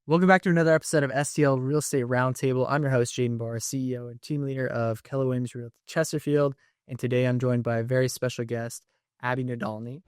Welcome back to another episode of STL Real Estate Roundtable. I'm your host, Jaden Barr, CEO and team leader of Keller Williams Realty Chesterfield. And today I'm joined by a very special guest, Abbie Nadolny.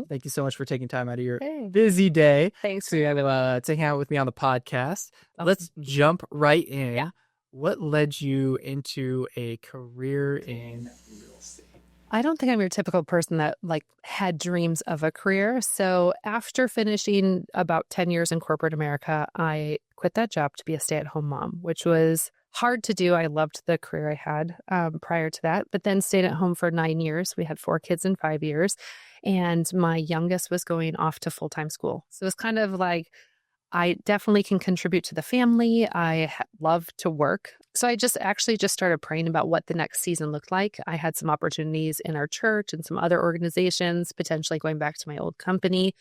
Thank you so much for taking time out of your busy day to hang out with me on the podcast. Let's jump right in. Yeah. What led you into a career in real estate? I don't think I'm your typical person that had dreams of a career. So after finishing about 10 years in corporate America, I quit that job to be a stay-at-home mom, which was hard to do. I loved the career I had prior to that, but then stayed at home for 9 years. We had 4 kids in 5 years, and my youngest was going off to full-time school. So it was kind of like, I definitely can contribute to the family. I love to work. So I just started praying about what the next season looked like. I had some opportunities in our church and some other organizations, potentially going back to my old company,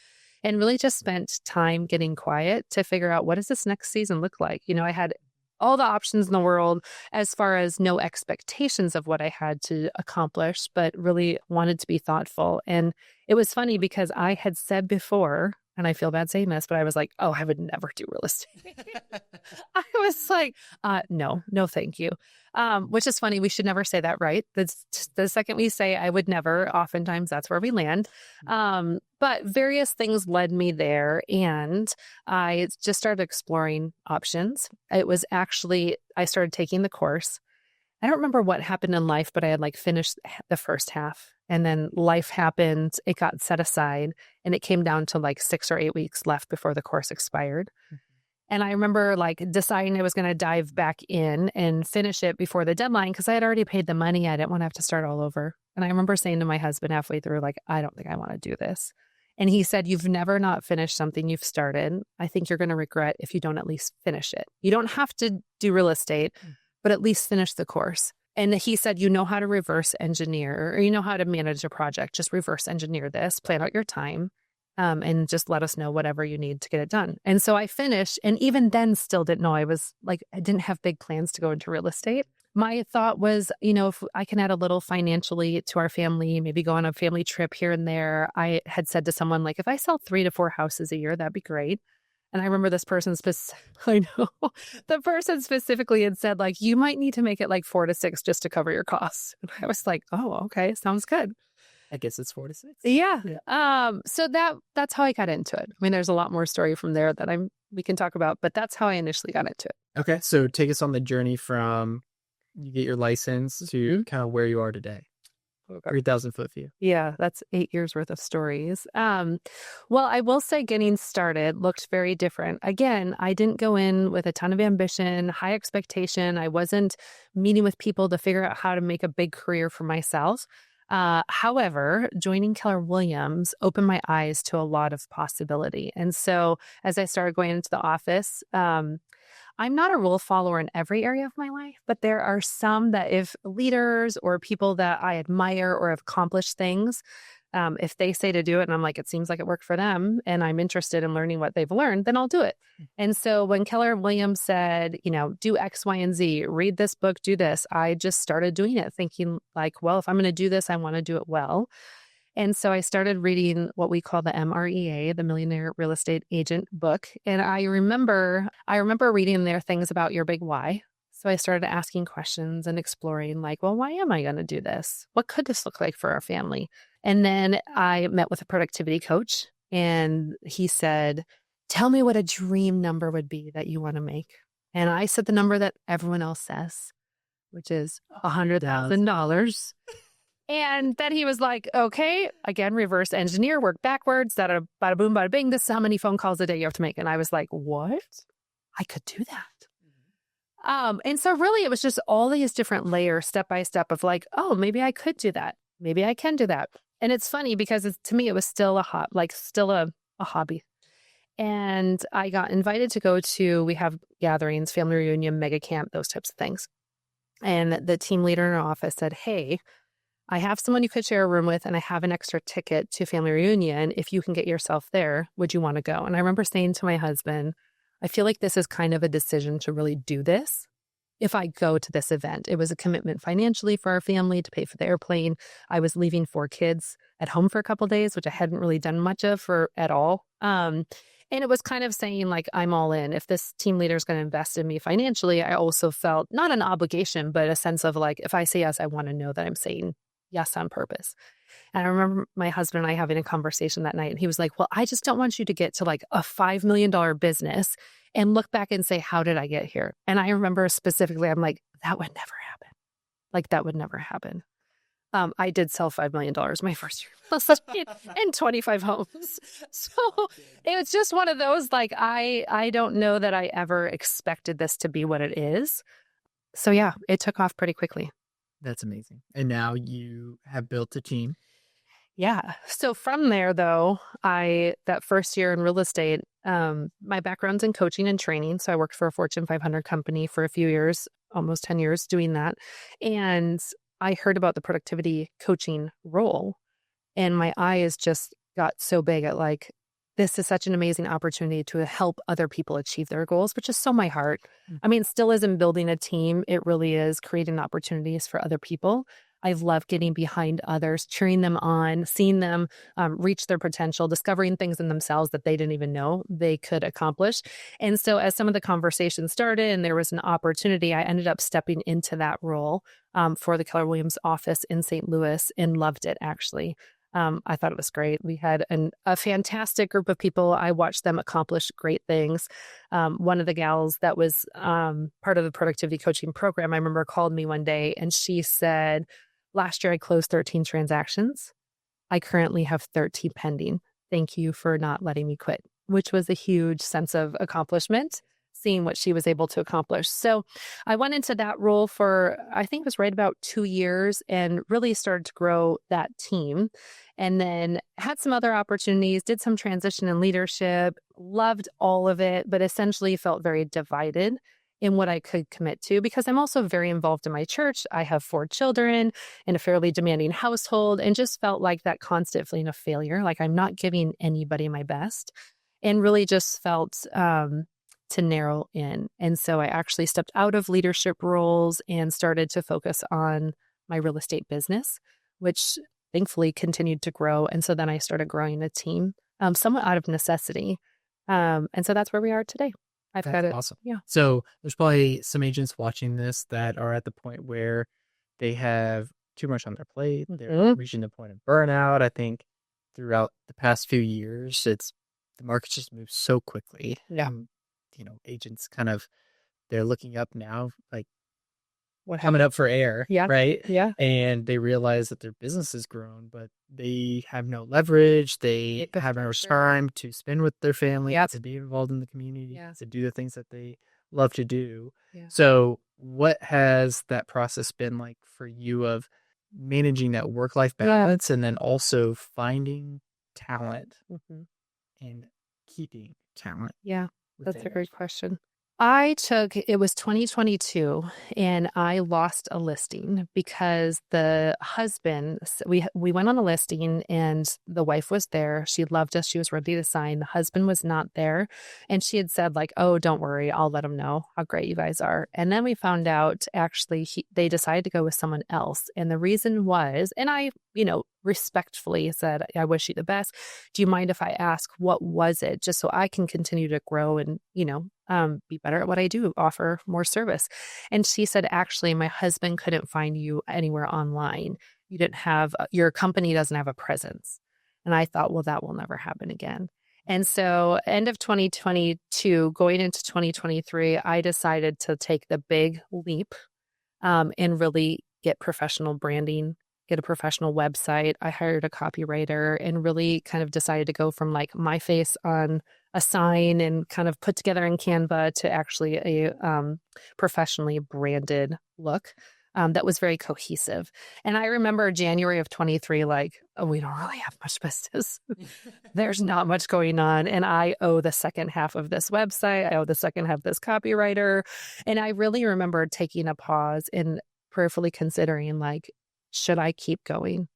and really just spent time getting quiet to figure out, what does this next season look like? You know, I had all the options in the world as far as no expectations of what I had to accomplish, but really wanted to be thoughtful. And it was funny because I had said before, and I feel bad saying this, but I was like, oh, I would never do real estate. I was like, no, thank you. Which is funny. We should never say that, right? The second we say I would never, oftentimes that's where we land. But various things led me there, and I just started exploring options. It was actually, I started taking the course. I don't remember what happened in life, but I had finished the first half, and then life happened. It got set aside, and it came down to 6 or 8 weeks left before the course expired. And I remember deciding I was going to dive back in and finish it before the deadline because I had already paid the money. I didn't want to have to start all over. And I remember saying to my husband halfway through, I don't think I want to do this. And he said, you've never not finished something you've started. I think you're going to regret if you don't at least finish it. You don't have to do real estate, but at least finish the course. And he said, you know how to reverse engineer, or you know how to manage a project. Just reverse engineer this, plan out your time, and just let us know whatever you need to get it done. And so I finished, and even then still didn't know. I didn't have big plans to go into real estate. My thought was, if I can add a little financially to our family, maybe go on a family trip here and there. I had said to someone, if I sell 3 to 4 houses a year, that'd be great. And I remember this person the person specifically had said, you might need to make it 4 to 6 just to cover your costs. And I was like, oh, okay, sounds good. I guess it's 4 to 6. Yeah. So that's how I got into it. I mean, there's a lot more story from there that we can talk about, but that's how I initially got into it. Okay, so take us on the journey from you get your license to kind of where you are today. 3,000-foot view. Yeah, that's 8 years worth of stories. Well, I will say getting started looked very different. Again, I didn't go in with a ton of ambition, high expectation. I wasn't meeting with people to figure out how to make a big career for myself. However, joining Keller Williams opened my eyes to a lot of possibility. And so as I started going into the office, I'm not a rule follower in every area of my life, but there are some that if leaders or people that I admire or have accomplished things, if they say to do it and I'm like, it seems like it worked for them and I'm interested in learning what they've learned, then I'll do it. And so when Keller Williams said, do X, Y, and Z, read this book, do this, I just started doing it thinking well, if I'm going to do this, I want to do it well. And so I started reading what we call the MREA, the Millionaire Real Estate Agent book. And I remember reading there things about your big why. So I started asking questions and exploring well, why am I going to do this? What could this look like for our family? And then I met with a productivity coach, and he said, tell me what a dream number would be that you want to make. And I said the number that everyone else says, which is $100,000. And then he was like, okay, again, reverse engineer, work backwards, bada boom, bada bing. This is how many phone calls a day you have to make. And I was like, what? I could do that. And so really it was just all these different layers, step by step of oh, maybe I could do that. Maybe I can do that. And it's funny because to me, it was still a hobby. And I got invited to go to, we have gatherings, family reunion, mega camp, those types of things. And the team leader in our office said, hey, I have someone you could share a room with, and I have an extra ticket to family reunion. If you can get yourself there, would you want to go? And I remember saying to my husband, I feel like this is kind of a decision to really do this. If I go to this event, it was a commitment financially for our family to pay for the airplane. I was leaving 4 kids at home for a couple of days, which I hadn't really done much of for at all. And it was kind of saying like, I'm all in. If this team leader is going to invest in me financially, I also felt not an obligation, but a sense of like, if I say yes, I want to know that I'm saying yes on purpose. And I remember my husband and I having a conversation that night, and he was like, well, I just don't want you to get to like a $5 million business and look back and say, how did I get here? And I remember specifically, I'm like, that would never happen. Like, that would never happen. I did sell $5 million my first year and 25 homes. So it was just one of those, like, I don't know that I ever expected this to be what it is. So yeah, it took off pretty quickly. That's amazing. And now you have built a team. Yeah. So from there, though, that first year in real estate, my background's in coaching and training. So I worked for a Fortune 500 company for a few years, almost 10 years doing that. And I heard about the productivity coaching role, and my eyes just got so big at like, this is such an amazing opportunity to help other people achieve their goals, which is so my heart. I mean, it still isn't building a team. It really is creating opportunities for other people. I love getting behind others, cheering them on, seeing them reach their potential, discovering things in themselves that they didn't even know they could accomplish. And so as some of the conversations started and there was an opportunity, I ended up stepping into that role for the Keller Williams office in St. Louis and loved it, actually. I thought it was great. We had a fantastic group of people. I watched them accomplish great things. One of the gals that was part of the productivity coaching program, I remember called me one day and she said, last year I closed 13 transactions. I currently have 13 pending. Thank you for not letting me quit, which was a huge sense of accomplishment, seeing what she was able to accomplish. So I went into that role for, I think it was right about 2 years, and really started to grow that team. And then had some other opportunities, did some transition in leadership, loved all of it, but essentially felt very divided in what I could commit to, because I'm also very involved in my church. I have 4 children in a fairly demanding household, and just felt like that constant feeling of failure, like I'm not giving anybody my best, and really just felt to narrow in. And so I actually stepped out of leadership roles and started to focus on my real estate business, which thankfully continued to grow. And so then I started growing a team, somewhat out of necessity. And so that's where we are today. That's awesome. Yeah. So there's probably some agents watching this that are at the point where they have too much on their plate. They're reaching the point of burnout. I think throughout the past few years, the market just moves so quickly. Yeah. Agents kind of, they're looking up now, like What coming up for air, Yeah. right? Yeah. And they realize that their business has grown, but they have no leverage. They have no time to spend with their family, to be involved in the community, to do the things that they love to do. Yeah. So what has that process been like for you of managing that work-life balance and then also finding talent and keeping talent? Yeah, that's a great question. It was 2022, and I lost a listing because the husband, we went on a listing and the wife was there. She loved us. She was ready to sign. The husband was not there. And she had said like, oh, don't worry. I'll let him know how great you guys are. And then we found out actually they decided to go with someone else. And the reason was, and I, respectfully said, I wish you the best. Do you mind if I ask, what was it? Just so I can continue to grow and, be better at what I do, offer more service. And she said, actually, my husband couldn't find you anywhere online. Your company doesn't have a presence. And I thought, well, that will never happen again. And so end of 2022, going into 2023, I decided to take the big leap and really get professional branding, get a professional website. I hired a copywriter and really kind of decided to go from like my face on a sign and kind of put together in Canva to actually a professionally branded look that was very cohesive. And I remember January of 23, like, oh, we don't really have much business. There's not much going on. And I owe the second half of this website. I owe the second half of this copywriter. And I really remember taking a pause and prayerfully considering like, should I keep going?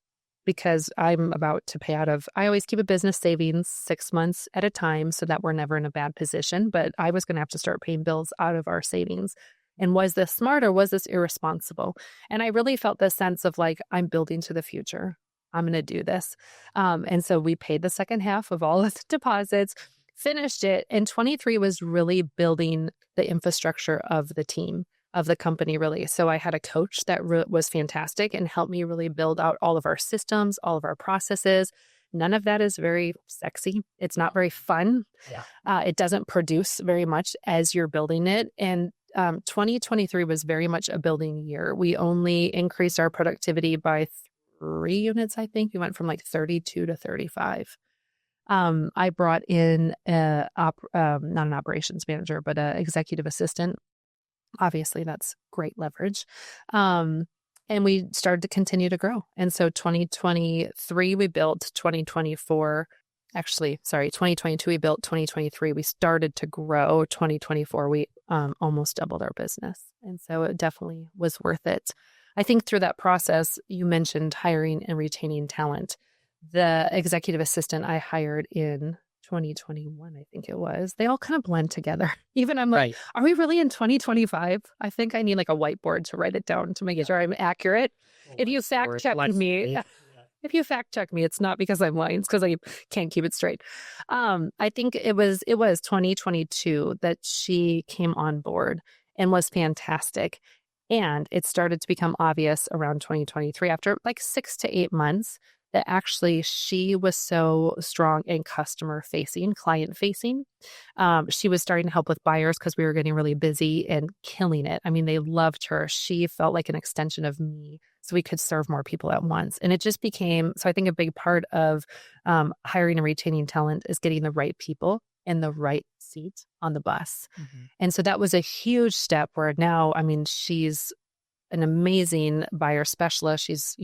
because I'm about to pay out of, I always keep a business savings 6 months at a time so that we're never in a bad position. But I was going to have to start paying bills out of our savings. And was this smart or was this irresponsible? And I really felt this sense of like, I'm building to the future. I'm going to do this. And so we paid the second half of all of the deposits, finished it. And 23 was really building the infrastructure of the team, of the company, really. So I had a coach that was fantastic and helped me really build out all of our systems, all of our processes. None of that is very sexy. It's not very fun. Yeah. It doesn't produce very much as you're building it. And 2023 was very much a building year. We only increased our productivity by 3 units, I think. We went from like 32 to 35. I brought in not an operations manager, but an executive assistant. Obviously, that's great leverage. And we started to continue to grow. And so 2023, we built 2024. Actually, sorry, 2022, we built 2023. We started to grow 2024. We almost doubled our business. And so it definitely was worth it. I think through that process, you mentioned hiring and retaining talent. The executive assistant I hired in 2021, I think it was, they all kind of blend together. Even I'm like, Right. are we really in 2025? I think I need like a whiteboard to write it down to make sure I'm accurate. If you fact check me, if you fact check me, it's not because I'm lying, it's because I can't keep it straight. I think it was 2022 that she came on board and was fantastic. And it started to become obvious around 2023 after like 6 to 8 months that actually she was so strong in customer facing, client facing. She was starting to help with buyers because we were getting really busy and killing it. I mean, they loved her. She felt like an extension of me, so we could serve more people at once. And it just became, so I think a big part of hiring and retaining talent is getting the right people in the right seat on the bus. Mm-hmm. And so that was a huge step where now, I mean, she's an amazing buyer specialist. She's,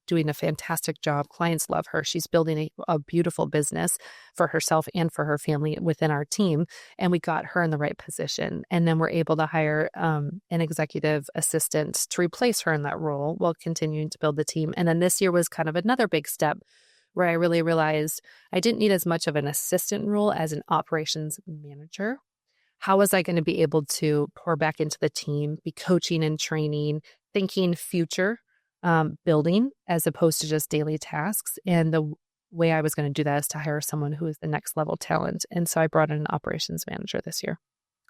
doing a fantastic job. Clients love her. She's building a beautiful business for herself and for her family within our team. And we got her in the right position. And then we're able to hire an executive assistant to replace her in that role while continuing to build the team. And then this year was kind of another big step where I really realized I didn't need as much of an assistant role as an operations manager. How was I going to be able to pour back into the team, be coaching and training, thinking future, building as opposed to just daily tasks? And the way I was going to do that is to hire someone who is the next level talent. And so I brought in an operations manager this year.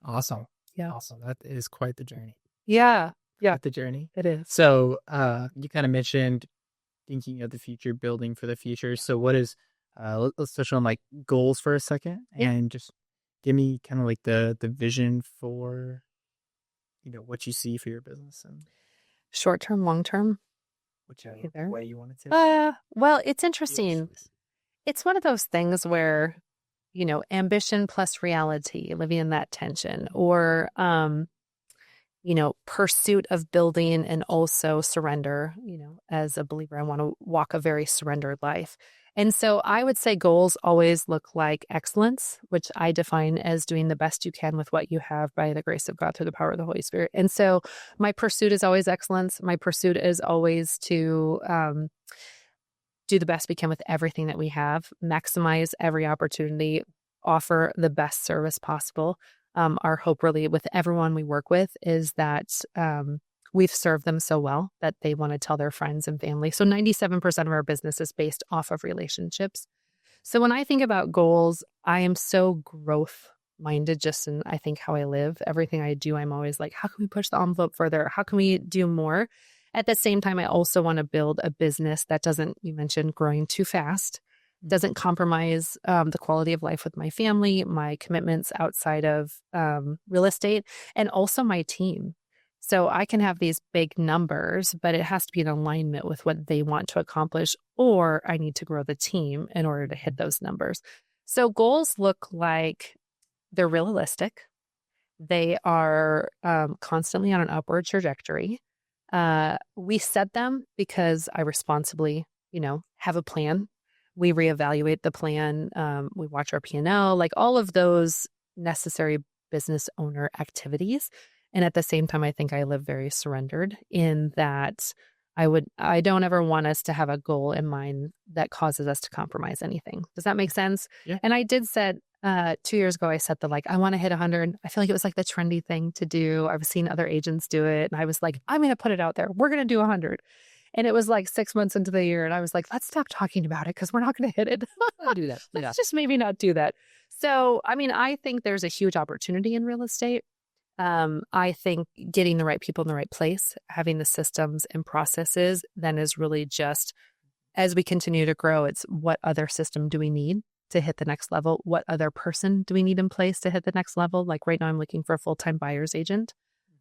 Awesome. Yeah. Awesome. That is quite the journey. Yeah. Yeah. Quite the journey. It is. So you kind of mentioned thinking of the future, building for the future. So what is, let's touch on like goals for a second and just give me kind of like the vision for, what you see for your business and short term, long term. Whichever way you want it to. Well, it's interesting. It's one of those things where, ambition plus reality, living in that tension, or, pursuit of building and also surrender. As a believer, I want to walk a very surrendered life. And so I would say goals always look like excellence, which I define as doing the best you can with what you have by the grace of God through the power of the Holy Spirit. And so my pursuit is always excellence. My pursuit is always to do the best we can with everything that we have, maximize every opportunity, offer the best service possible. Our hope really with everyone we work with is that we've served them so well that they want to tell their friends and family. So 97% of our business is based off of relationships. So when I think about goals, I am so growth minded just in, I think, how I live. Everything I do, I'm always like, how can we push the envelope further? How can we do more? At the same time, I also want to build a business that doesn't, you mentioned growing too fast, doesn't compromise the quality of life with my family, my commitments outside of real estate, and also my team. So I can have these big numbers, but it has to be in alignment with what they want to accomplish, or I need to grow the team in order to hit those numbers. So goals look like they're realistic. They are constantly on an upward trajectory. We set them because I responsibly, have a plan. We reevaluate the plan. We watch our P&L, like all of those necessary business owner activities. And at the same time, I think I live very surrendered in that I don't ever want us to have a goal in mind that causes us to compromise anything. Does that make sense? Yeah. And I did set 2 years ago, I set the like, I want to hit 100. I feel like it was like the trendy thing to do. I've seen other agents do it. And I was like, I'm going to put it out there. We're going to do 100. And it was like 6 months into the year. And I was like, let's stop talking about it because we're not going to hit it. I do that. Yeah. Let's just maybe not do that. So, I mean, I think there's a huge opportunity in real estate. I think getting the right people in the right place, having the systems and processes, then is really just as we continue to grow, it's what other system do we need to hit the next level? What other person do we need in place to hit the next level? Like right now, I'm looking for a full-time buyer's agent.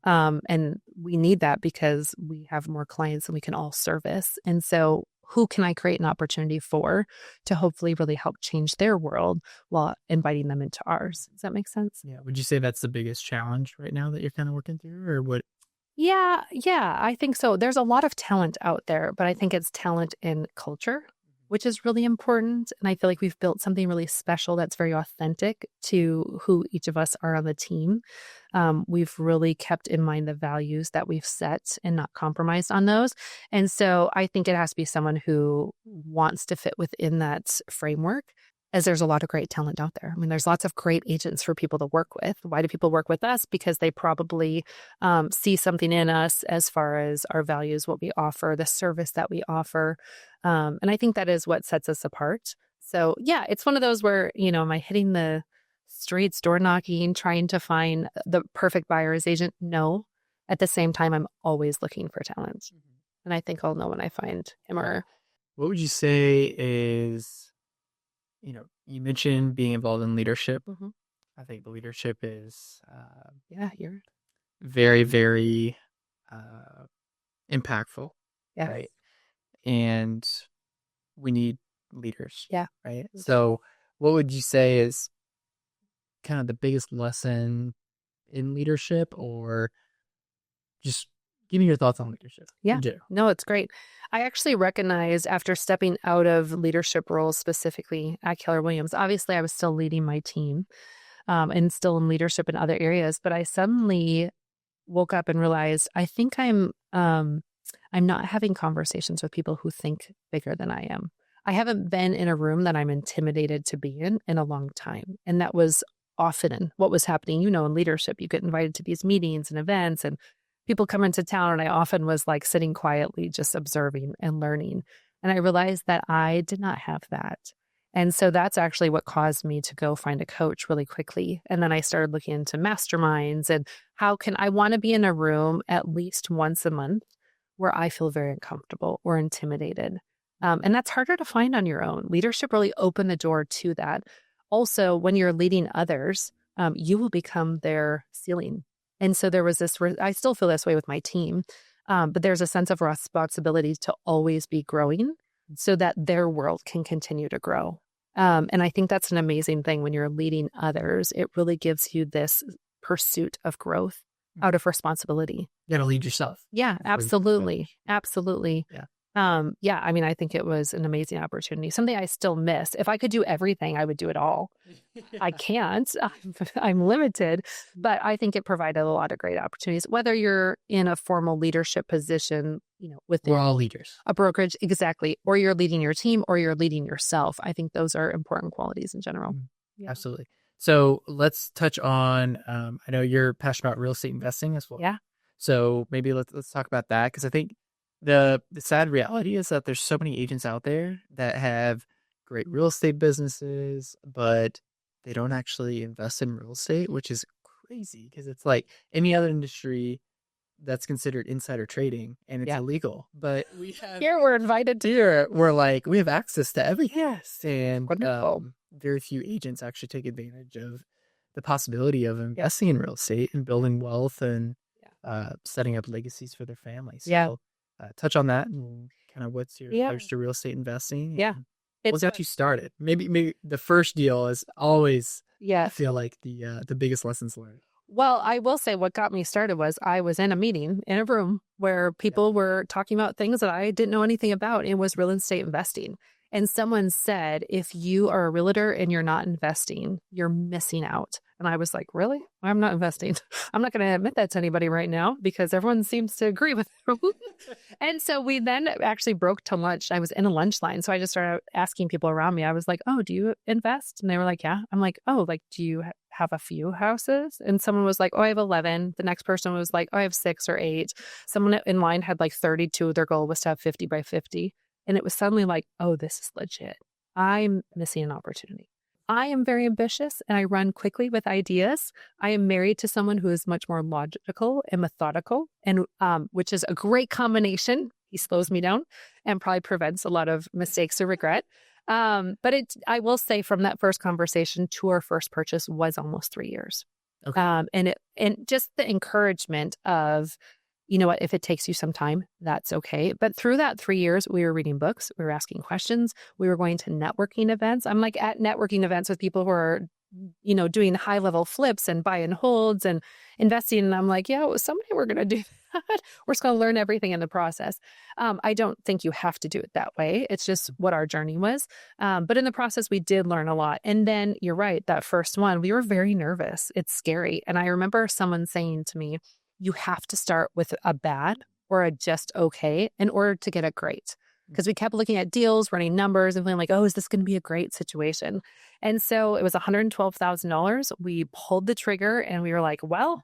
And we need that because we have more clients than we can all service. And so who can I create an opportunity for to hopefully really help change their world while inviting them into ours? Does that make sense? Yeah. Would you say that's the biggest challenge right now that you're kind of working through, or what? Yeah, I think so. There's a lot of talent out there, but I think it's talent in culture, which is really important. And I feel like we've built something really special that's very authentic to who each of us are on the team. We've really kept in mind the values that we've set and not compromised on those. And so I think it has to be someone who wants to fit within that framework, as there's a lot of great talent out there. I mean, there's lots of great agents for people to work with. Why do people work with us? Because they probably see something in us as far as our values, what we offer, the service that we offer. And I think that is what sets us apart. So yeah, it's one of those where, am I hitting the streets, door knocking, trying to find the perfect buyer's agent? No. At the same time, I'm always looking for talent. And I think I'll know when I find him or her. What would you say is, you mentioned being involved in leadership. Mhm. I think the leadership is You're very, very impactful, yeah. right? And we need leaders, Yeah. right? So what would you say is kind of the biggest lesson in leadership, or just give me your thoughts on leadership? Yeah. in general? No, it's great. I actually recognized after stepping out of leadership roles, specifically at Keller Williams, obviously I was still leading my team and still in leadership in other areas, but I suddenly woke up and realized I think I'm not having conversations with people who think bigger than I am. I haven't been in a room that I'm intimidated to be in a long time. And that was often what was happening. In leadership, you get invited to these meetings and events and people come into town, and I often was like sitting quietly, just observing and learning. And I realized that I did not have that. And so that's actually what caused me to go find a coach really quickly. And then I started looking into masterminds and I want to be in a room at least once a month where I feel very uncomfortable or intimidated. And that's harder to find on your own. Leadership really opened the door to that. Also, when you're leading others, you will become their ceiling. And so there was I still feel this way with my team, but there's a sense of responsibility to always be growing so that their world can continue to grow. And I think that's an amazing thing when you're leading others. It really gives you this pursuit of growth out of responsibility. You got to lead yourself. Yeah, absolutely. Absolutely. Yeah. I mean, I think it was an amazing opportunity, something I still miss. If I could do everything, I would do it all. I can't. I'm limited, but I think it provided a lot of great opportunities, whether you're in a formal leadership position, within We're all leaders. a brokerage, exactly, or you're leading your team or you're leading yourself. I think those are important qualities in general. Yeah. Absolutely. So let's touch on, I know you're passionate about real estate investing as well. Yeah. So maybe let's talk about that, because I think the sad reality is that there's so many agents out there that have great real estate businesses, but they don't actually invest in real estate, which is crazy because it's like any other industry that's considered insider trading and it's illegal. But Here we're invited to. here we're like, we have access to everything. Yes. And Wonderful. very few agents actually take advantage of the possibility of investing in real estate and building wealth and setting up legacies for their families. So touch on that and kind of what's your approach to real estate investing. Yeah. What got you started? Maybe the first deal is always, I feel like the biggest lessons learned. Well, I will say what got me started was I was in a meeting in a room where people were talking about things that I didn't know anything about. It was real estate investing. And someone said, if you are a realtor and you're not investing, you're missing out. And I was like, really? I'm not investing. I'm not going to admit that to anybody right now because everyone seems to agree with it. And so we then actually broke to lunch. I was in a lunch line. So I just started asking people around me. I was like, oh, do you invest? And they were like, yeah. I'm like, oh, like, do you have a few houses? And someone was like, oh, I have 11. The next person was like, oh, I have 6 or 8. Someone in line had like 32. Their goal was to have 50 by 50. And it was suddenly like, oh, this is legit. I'm missing an opportunity. I am very ambitious and I run quickly with ideas. I am married to someone who is much more logical and methodical, and which is a great combination. He slows me down and probably prevents a lot of mistakes or regret. But I will say from that first conversation to our first purchase was almost 3 years. Okay. And just the encouragement of, you know what, if it takes you some time, that's okay. But through that 3 years, we were reading books, we were asking questions, we were going to networking events. I'm like at networking events with people who are, you know, doing high level flips and buy and holds and investing. And I'm like, yeah, someday we're going to do that. We're just going to learn everything in the process. I don't think you have to do it that way. It's just what our journey was. But in the process, we did learn a lot. And then you're right, that first one, we were very nervous. It's scary. And I remember someone saying to me, you have to start with a bad or a just okay in order to get a great. Because we kept looking at deals, running numbers, and feeling like, oh, is this going to be a great situation? And so it was $112,000. We pulled the trigger and we were like, well,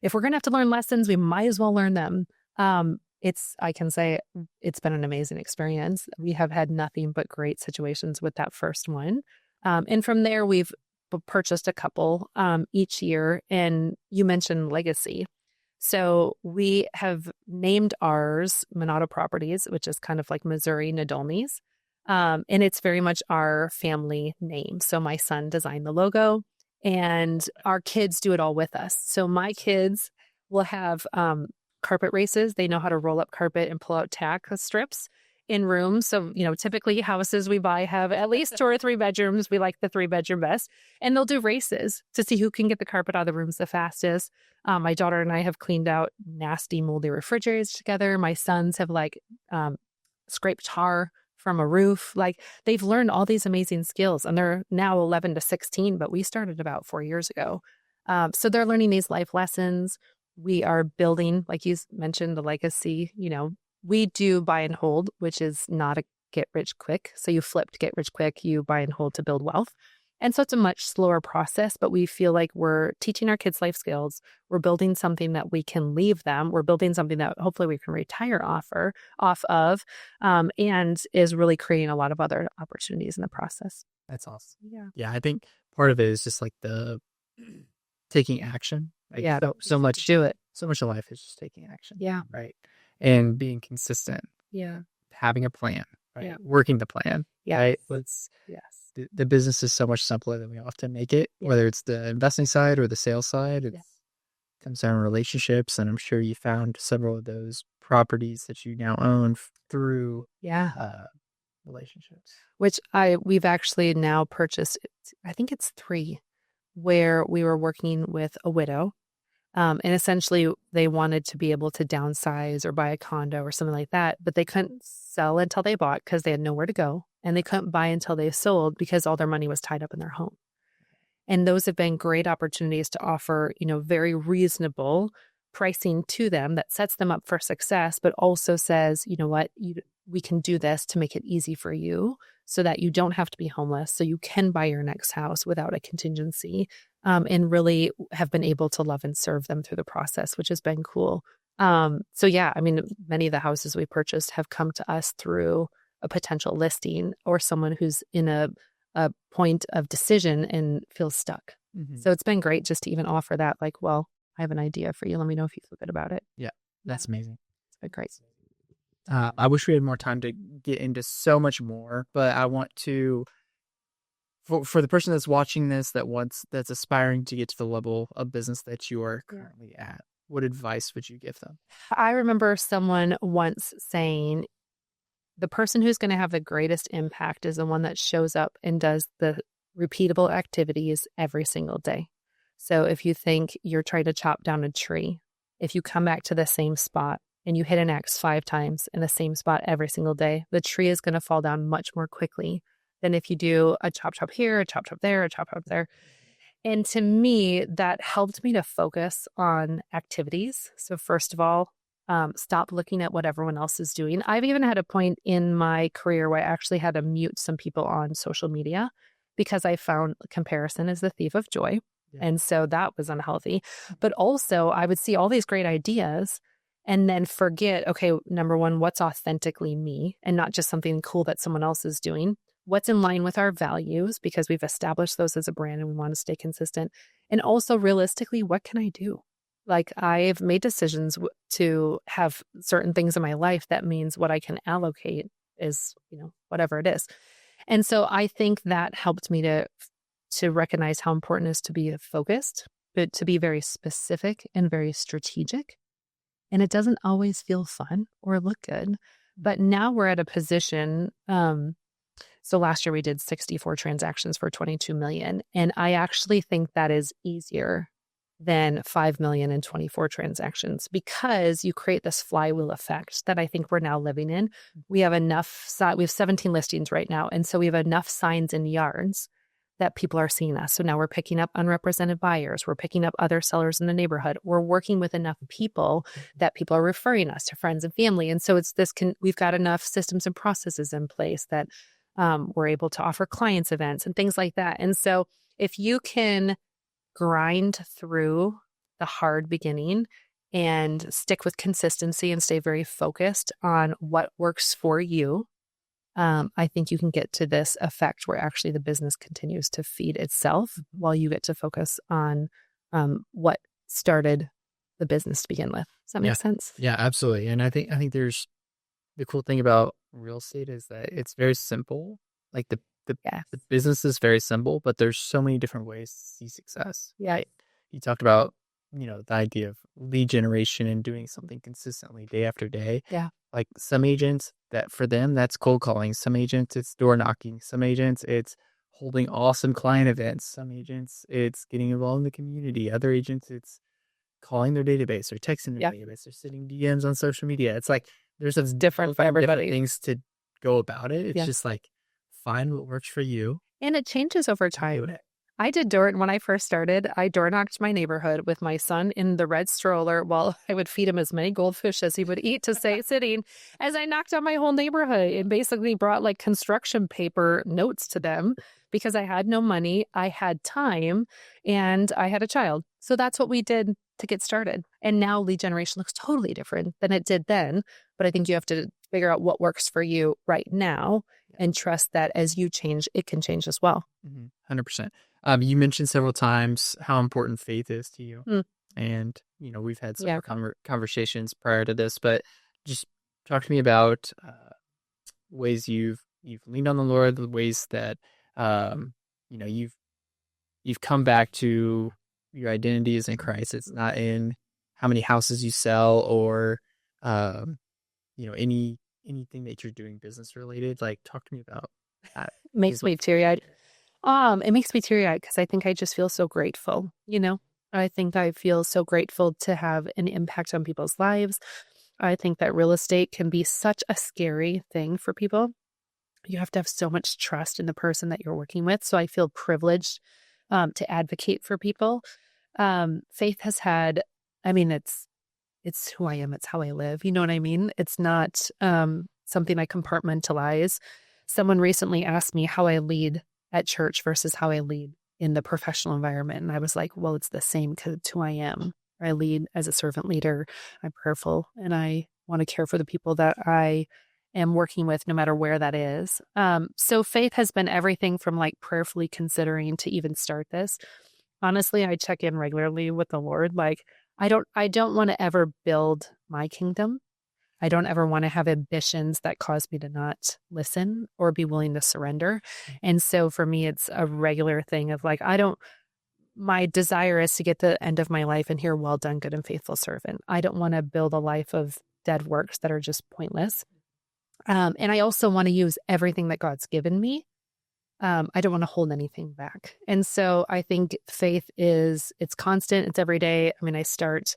if we're going to have to learn lessons, we might as well learn them. I can say it's been an amazing experience. We have had nothing but great situations with that first one. And from there, we've purchased a couple each year. And you mentioned legacy. So we have named ours Monado Properties, which is kind of like Missouri Nadolny's. And it's very much our family name. So my son designed the logo and our kids do it all with us. So my kids will have carpet races. They know how to roll up carpet and pull out tack strips in rooms. So, you know, typically houses we buy have at least 2 or 3 bedrooms. We like the 3-bedroom best. And they'll do races to see who can get the carpet out of the rooms the fastest. My daughter and I have cleaned out nasty, moldy refrigerators together. My sons have scraped tar from a roof. Like they've learned all these amazing skills and they're now 11 to 16, but we started about 4 years ago. So they're learning these life lessons. We are building, like you mentioned, the legacy. You know, we do buy and hold, which is not a get rich quick. So you flip to get rich quick, you buy and hold to build wealth. And so it's a much slower process, but we feel like we're teaching our kids life skills. We're building something that we can leave them. We're building something that hopefully we can retire off of, and is really creating a lot of other opportunities in the process. That's awesome. Yeah. Yeah, I think part of it is just like the taking action. Like Yeah. so much Do it. So much of life is just taking action. Yeah. Right. And being consistent. Yeah. Having a plan. Right. Yeah. Working the plan. Yes. Right. Yes. The business is so much simpler than we often make it, whether it's the investing side or the sales side. It comes down to relationships. And I'm sure you found several of those properties that you now own through relationships. Which we've actually now purchased, I think it's 3, where we were working with a widow. And essentially they wanted to be able to downsize or buy a condo or something like that, but they couldn't sell until they bought because they had nowhere to go. And they couldn't buy until they sold because all their money was tied up in their home. And those have been great opportunities to offer, you know, very reasonable pricing to them that sets them up for success, but also says, you know what, we can do this to make it easy for you so that you don't have to be homeless, so you can buy your next house without a contingency, and really have been able to love and serve them through the process, which has been cool. So yeah, I mean, many of the houses we purchased have come to us through a potential listing or someone who's in a point of decision and feels stuck. Mm-hmm. So it's been great just to even offer that, like, well, I have an idea for you. Let me know if you feel good about it. Yeah, that's amazing. It's been great. I wish we had more time to get into so much more, but I want to, for the person that's watching this, that's aspiring to get to the level of business that you are currently at, what advice would you give them? I remember someone once saying, the person who's going to have the greatest impact is the one that shows up and does the repeatable activities every single day. So if you think you're trying to chop down a tree, if you come back to the same spot and you hit an axe 5 times in the same spot every single day, the tree is going to fall down much more quickly than if you do a chop here, a chop there, a chop there. And to me, that helped me to focus on activities. So, first of all, stop looking at what everyone else is doing. I've even had a point in my career where I actually had to mute some people on social media because I found comparison is the thief of joy. Yeah. And so that was unhealthy. But also, I would see all these great ideas and then forget, okay, number one, what's authentically me and not just something cool that someone else is doing. What's in line with our values because we've established those as a brand and we want to stay consistent. And also realistically, what can I do? Like I've made decisions to have certain things in my life that means what I can allocate is, whatever it is. And so I think that helped me to recognize how important it is to be focused, but to be very specific and very strategic. And it doesn't always feel fun or look good. But now we're at a position, so last year we did 64 transactions for 22 million. And I actually think that is easier than 5 million and 24 transactions because you create this flywheel effect that I think we're now living in. We have we have 17 listings right now. And so we have enough signs and yards that people are seeing us. So now we're picking up unrepresented buyers. We're picking up other sellers in the neighborhood. We're working with enough people that people are referring us to friends and family. And so we've got enough systems and processes in place that we're able to offer clients events and things like that. And so if you can grind through the hard beginning and stick with consistency and stay very focused on what works for you, I think you can get to this effect where actually the business continues to feed itself while you get to focus on what started the business to begin with. Does that make sense? Yeah, absolutely. And I think there's the cool thing about real estate is that it's very simple. Like the business is very simple, but there's so many different ways to see success. Yeah. You talked about, the idea of lead generation and doing something consistently day after day. Yeah. Like some agents that for them, that's cold calling. Some agents, it's door knocking. Some agents, it's holding awesome client events. Some agents, it's getting involved in the community. Other agents, it's calling their database or texting their database or sending DMs on social media. It's like there's a different for everybody. Different things to go about it. It's just like find what works for you. And it changes over time. I did when I first started, I door knocked my neighborhood with my son in the red stroller while I would feed him as many goldfish as he would eat to stay sitting as I knocked on my whole neighborhood and basically brought like construction paper notes to them because I had no money, I had time, and I had a child. So that's what we did to get started. And now lead generation looks totally different than it did then. But I think you have to figure out what works for you right now and trust that as you change, it can change as well. 100%. You mentioned several times how important faith is to you. And, we've had several conversations prior to this, but just talk to me about ways you've leaned on the Lord, the ways that, you've come back to your identity is in Christ. It's not in how many houses you sell or, anything that you're doing business related. Like, talk to me about that. Makes me teary-eyed. It makes me teary-eyed because I think I just feel so grateful, I think I feel so grateful to have an impact on people's lives. I think that real estate can be such a scary thing for people. You have to have so much trust in the person that you're working with. So I feel privileged to advocate for people. Faith has had, it's who I am. It's how I live. You know what I mean? It's not something I compartmentalize. Someone recently asked me how I lead at church versus how I lead in the professional environment. And I was like, well, it's the same because it's who I am. I lead as a servant leader. I'm prayerful and I want to care for the people that I am working with, no matter where that is. So faith has been everything from like prayerfully considering to even start this. Honestly, I check in regularly with the Lord. Like, I don't want to ever build my kingdom. I don't ever want to have ambitions that cause me to not listen or be willing to surrender. And so for me, it's a regular thing of like, my desire is to get to the end of my life and hear, well done, good and faithful servant. I don't want to build a life of dead works that are just pointless. And I also want to use everything that God's given me. I don't want to hold anything back. And so I think faith it's constant. It's every day. I start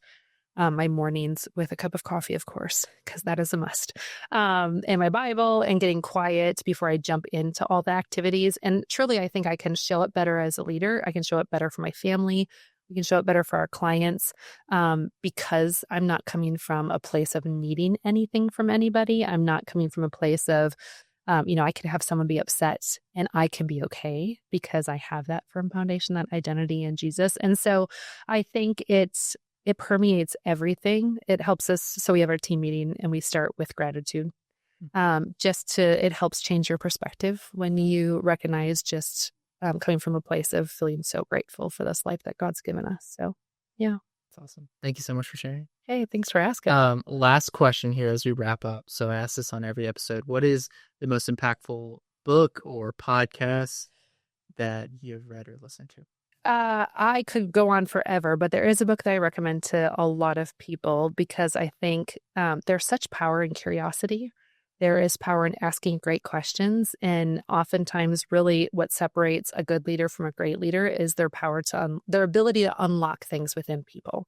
my mornings with a cup of coffee, of course, because that is a must, and my Bible, and getting quiet before I jump into all the activities. And truly, I think I can show up better as a leader. I can show up better for my family. We can show up better for our clients, because I'm not coming from a place of needing anything from anybody. I'm not coming from a place of, I could have someone be upset and I can be okay because I have that firm foundation, that identity in Jesus. And so I think it permeates everything. It helps us. So we have our team meeting and we start with gratitude. It helps change your perspective when you recognize just coming from a place of feeling so grateful for this life that God's given us. So, yeah. That's awesome. Thank you so much for sharing. Hey, thanks for asking. Last question here as we wrap up. So I ask this on every episode. What is the most impactful book or podcast that you've read or listened to? I could go on forever, but there is a book that I recommend to a lot of people because I think there's such power in curiosity. There is power in asking great questions. And oftentimes, really, what separates a good leader from a great leader is their their ability to unlock things within people.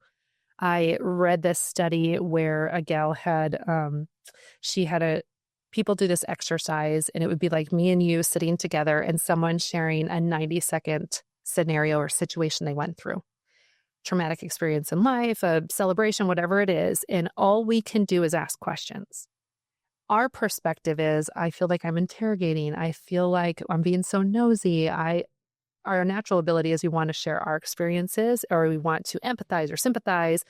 I read this study where a gal had, people do this exercise, and it would be like me and you sitting together and someone sharing a 90-second scenario or situation they went through. Traumatic experience in life, a celebration, whatever it is. And all we can do is ask questions. Our perspective is, I feel like I'm interrogating. I feel like I'm being so nosy. Our natural ability is we want to share our experiences or we want to empathize or sympathize.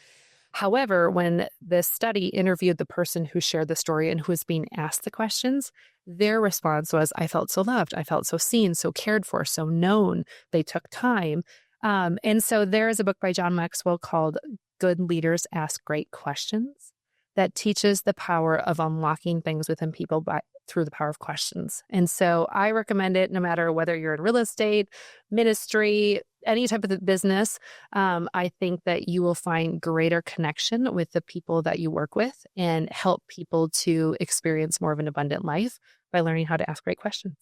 However, when this study interviewed the person who shared the story and who was being asked the questions, their response was, I felt so loved. I felt so seen, so cared for, so known. They took time. And so there is a book by John Maxwell called Good Leaders Ask Great Questions that teaches the power of unlocking things within people through the power of questions. And so I recommend it no matter whether you're in real estate, ministry, any type of business. I think that you will find greater connection with the people that you work with and help people to experience more of an abundant life by learning how to ask great questions.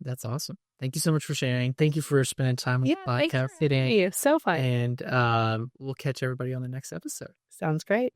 That's awesome. Thank you so much for sharing. Thank you for spending time with the podcast today. So fun. And we'll catch everybody on the next episode. Sounds great.